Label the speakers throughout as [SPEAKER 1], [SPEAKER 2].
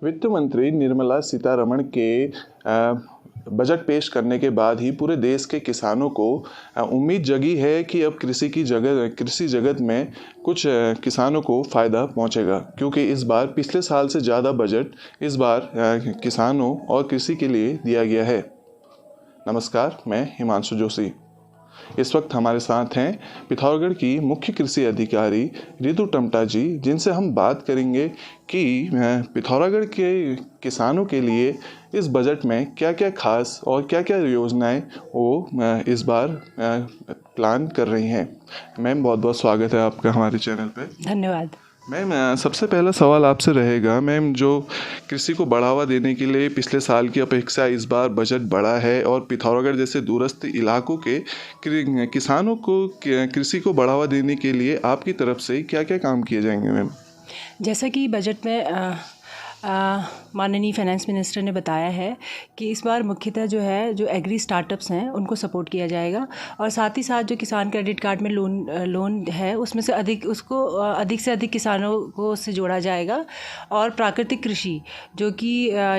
[SPEAKER 1] वित्त मंत्री निर्मला सीतारमण के बजट पेश करने के बाद ही पूरे देश के किसानों को उम्मीद जगी है कि अब कृषि जगत में कुछ किसानों को फ़ायदा पहुंचेगा, क्योंकि इस बार पिछले साल से ज़्यादा बजट इस बार किसानों और कृषि के लिए दिया गया है। नमस्कार, मैं हिमांशु जोशी। इस वक्त हमारे साथ हैं पिथौरागढ़ की मुख्य कृषि अधिकारी रितु टमटा जी, जिनसे हम बात करेंगे कि पिथौरागढ़ के किसानों के लिए इस बजट में क्या क्या खास और क्या क्या योजनाएं वो इस बार प्लान कर रही हैं। मैम, बहुत बहुत स्वागत है आपका हमारे चैनल पे।
[SPEAKER 2] धन्यवाद।
[SPEAKER 1] मैम, सबसे पहला सवाल आपसे रहेगा, मैम, जो कृषि को बढ़ावा देने के लिए पिछले साल की अपेक्षा इस बार बजट बढ़ा है और पिथौरागढ़ जैसे दूरस्थ इलाकों के किसानों को कृषि को बढ़ावा देने के लिए आपकी तरफ से क्या क्या काम किए जाएंगे मैम?
[SPEAKER 2] जैसा कि बजट में माननीय फाइनेंस मिनिस्टर ने बताया है कि इस बार मुख्यतः जो एग्री स्टार्टअप्स हैं उनको सपोर्ट किया जाएगा, और साथ ही साथ जो किसान क्रेडिट कार्ड में लोन है उसमें से अधिक से अधिक किसानों को उससे जोड़ा जाएगा। और प्राकृतिक कृषि जो कि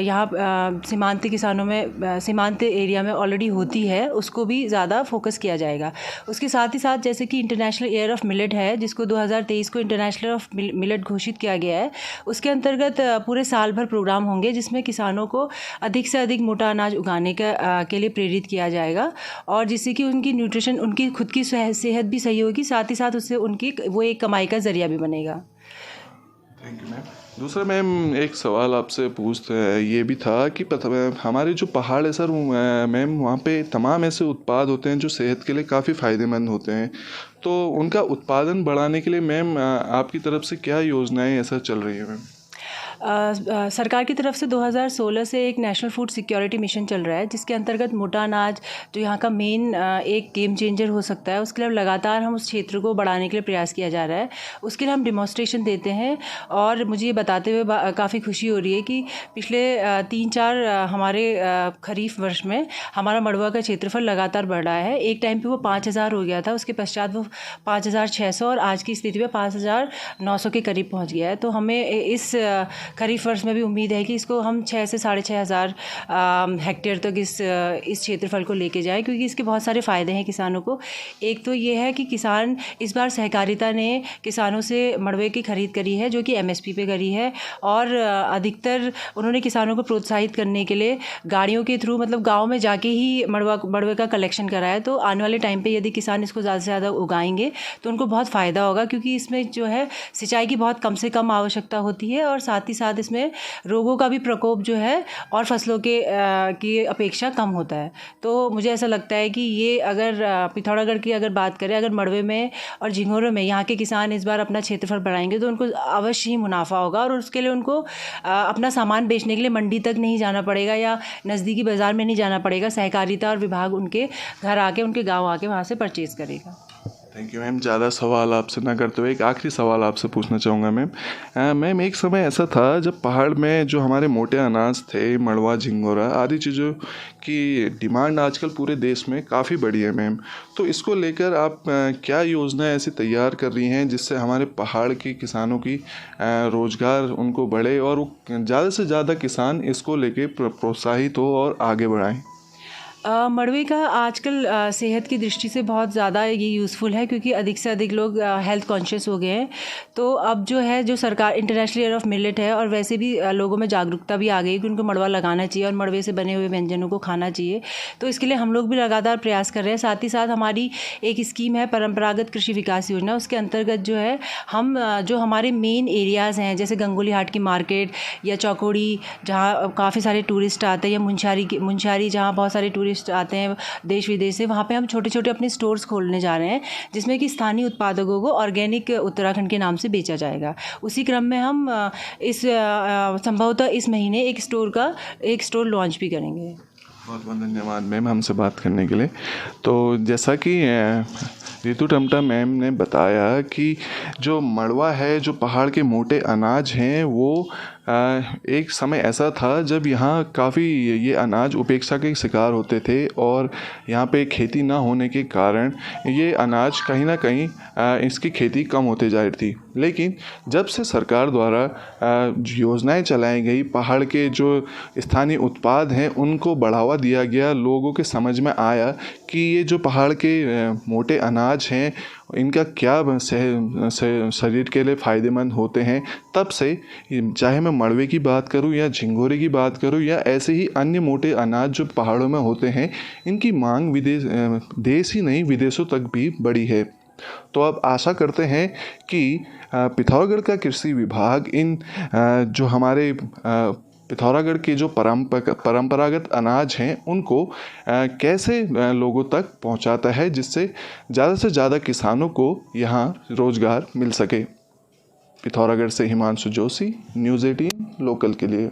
[SPEAKER 2] यहाँ सीमांत एरिया में ऑलरेडी होती है, उसको भी ज़्यादा फोकस किया जाएगा। उसके साथ ही साथ जैसे कि इंटरनेशनल ईयर ऑफ मिलेट है, जिसको 2023 को इंटरनेशनल ऑफ मिलेट घोषित किया गया है, उसके अंतर्गत पूरे साल भर प्रोग्राम होंगे जिसमें किसानों को अधिक से अधिक मोटा अनाज उगाने के लिए प्रेरित किया जाएगा, और जिससे कि उनकी न्यूट्रिशन, उनकी खुद की सेहत भी सही होगी, साथ ही साथ उससे उनकी वो एक कमाई का जरिया भी बनेगा।
[SPEAKER 1] Thank you ma'am. दूसरा मैम, एक सवाल आपसे पूछते हैं, ये भी था कि हमारे जो पहाड़ है सर मैम, वहाँ पे तमाम ऐसे उत्पाद होते हैं जो सेहत के लिए काफ़ी फ़ायदेमंद होते हैं, तो उनका उत्पादन बढ़ाने के लिए मैम आपकी तरफ से क्या योजनाएं ऐसा चल रही है मैम?
[SPEAKER 2] सरकार की तरफ से 2016 से एक नेशनल फूड सिक्योरिटी मिशन चल रहा है, जिसके अंतर्गत मोटा अनाज जो यहाँ का मेन एक गेम चेंजर हो सकता है, उसके लिए लगातार हम उस क्षेत्र को बढ़ाने के लिए प्रयास किया जा रहा है। उसके लिए हम डिमॉन्स्ट्रेशन देते हैं, और मुझे ये बताते हुए काफ़ी खुशी हो रही है कि पिछले 3-4 हमारे खरीफ वर्ष में हमारा मड़ुआ का क्षेत्रफल लगातार बढ़ रहा है। एक टाइम पर वो 5000 हो गया था, उसके पश्चात वो 5600 और आज की स्थिति में 5900 के करीब पहुँच गया है। तो हमें इस खरीफ वर्ष में भी उम्मीद है कि इसको हम 6 से 6500 हेक्टेयर तक इस क्षेत्रफल को लेके जाएं, क्योंकि इसके बहुत सारे फ़ायदे हैं किसानों को। एक तो ये है कि किसान इस बार सहकारिता ने किसानों से मड़वे की खरीद करी है, जो कि MSP पे करी है, और अधिकतर उन्होंने किसानों को प्रोत्साहित करने के लिए गाड़ियों के थ्रू, मतलब गाँव में जाके ही मड़वे का कलेक्शन करा है। तो आने वाले टाइम पर यदि किसान इसको ज़्यादा से ज़्यादा उगाएंगे तो उनको बहुत फ़ायदा होगा, क्योंकि इसमें जो है सिंचाई की बहुत कम से कम आवश्यकता होती है, और साथ ही साथ इसमें रोगों का भी प्रकोप जो है और फसलों की अपेक्षा कम होता है। तो मुझे ऐसा लगता है कि ये अगर पिथौरागढ़ की अगर बात करें, अगर मड़वे में और झिंगोरों में यहाँ के किसान इस बार अपना क्षेत्रफल बढ़ाएंगे तो उनको अवश्य ही मुनाफा होगा, और उसके लिए उनको अपना सामान बेचने के लिए मंडी तक नहीं जाना पड़ेगा या नज़दीकी बाज़ार में नहीं जाना पड़ेगा। सहकारिता और विभाग उनके घर आके, उनके गाँव आके वहाँ से परचेज़ करेगा।
[SPEAKER 1] Thank you ma'am. ज़्यादा सवाल आपसे ना करते हुए एक आखिरी सवाल आपसे पूछना चाहूँगा मैम। मैम, एक समय ऐसा था जब पहाड़ में जो हमारे मोटे अनाज थे, मड़वा, झिंगोरा आदि चीज़ों की डिमांड आजकल पूरे देश में काफ़ी बढ़ी है मैम, तो इसको लेकर आप क्या योजनाएं ऐसी तैयार कर रही हैं जिससे हमारे पहाड़ के किसानों की रोज़गार उनको बढ़े और वो ज़्यादा से ज़्यादा किसान इसको लेके प्रोत्साहित हो और आगे बढ़ाएँ?
[SPEAKER 2] मड़वे का आजकल सेहत की दृष्टि से बहुत ज़्यादा ये यूज़फुल है, क्योंकि अधिक से अधिक लोग हेल्थ कॉन्शियस हो गए हैं। तो अब जो सरकार इंटरनेशनल ईयर ऑफ मिलेट है, और वैसे भी लोगों में जागरूकता भी आ गई कि उनको मड़वा लगाना चाहिए और मड़वे से बने हुए व्यंजनों को खाना चाहिए। तो इसके लिए हम लोग भी लगातार प्रयास कर रहे हैं। साथ ही साथ हमारी एक स्कीम है परंपरागत कृषि विकास योजना, उसके अंतर्गत जो है हम जो हमारे मेन एरियाज़ हैं, जैसे गंगोली हाट की मार्केट या चौकोड़ी जहाँ काफ़ी सारे टूरिस्ट आते हैं, या मुंशारी जहाँ बहुत सारे टूरिस्ट आते हैं देश विदेश से, वहाँ पे हम छोटे छोटे अपने स्टोर्स खोलने जा रहे हैं, जिसमें कि स्थानीय उत्पादकों को ऑर्गेनिक उत्तराखंड के नाम से बेचा जाएगा। उसी क्रम में हम संभवतः इस महीने एक स्टोर लॉन्च भी करेंगे।
[SPEAKER 1] बहुत बहुत धन्यवाद मैम हमसे बात करने के लिए। तो जैसा कि रितु टमटा मैम ने बताया कि जो मड़वा है, जो पहाड़ के मोटे अनाज हैं, वो एक समय ऐसा था जब यहाँ काफ़ी ये अनाज उपेक्षा के शिकार होते थे, और यहाँ पे खेती ना होने के कारण ये अनाज कहीं ना कहीं इसकी खेती कम होते जा रही थी। लेकिन जब से सरकार द्वारा योजनाएं चलाई गई, पहाड़ के जो स्थानीय उत्पाद हैं उनको बढ़ावा दिया गया, लोगों के समझ में आया कि ये जो पहाड़ के मोटे अनाज हैं इनका क्या शरीर के लिए फ़ायदेमंद होते हैं, तब से चाहे मैं मड़वे की बात करूं या झिंगोरे की बात करूं या ऐसे ही अन्य मोटे अनाज जो पहाड़ों में होते हैं, इनकी मांग देश ही नहीं विदेशों तक भी बढ़ी है। तो अब आशा करते हैं कि पिथौरागढ़ का कृषि विभाग इन जो हमारे पिथौरागढ़ के जो परंपरागत अनाज हैं उनको कैसे लोगों तक पहुंचाता है, जिससे ज़्यादा से ज़्यादा किसानों को यहाँ रोज़गार मिल सके। पिथौरागढ़ से हिमांशु जोशी, न्यूज़ 18 लोकल के लिए।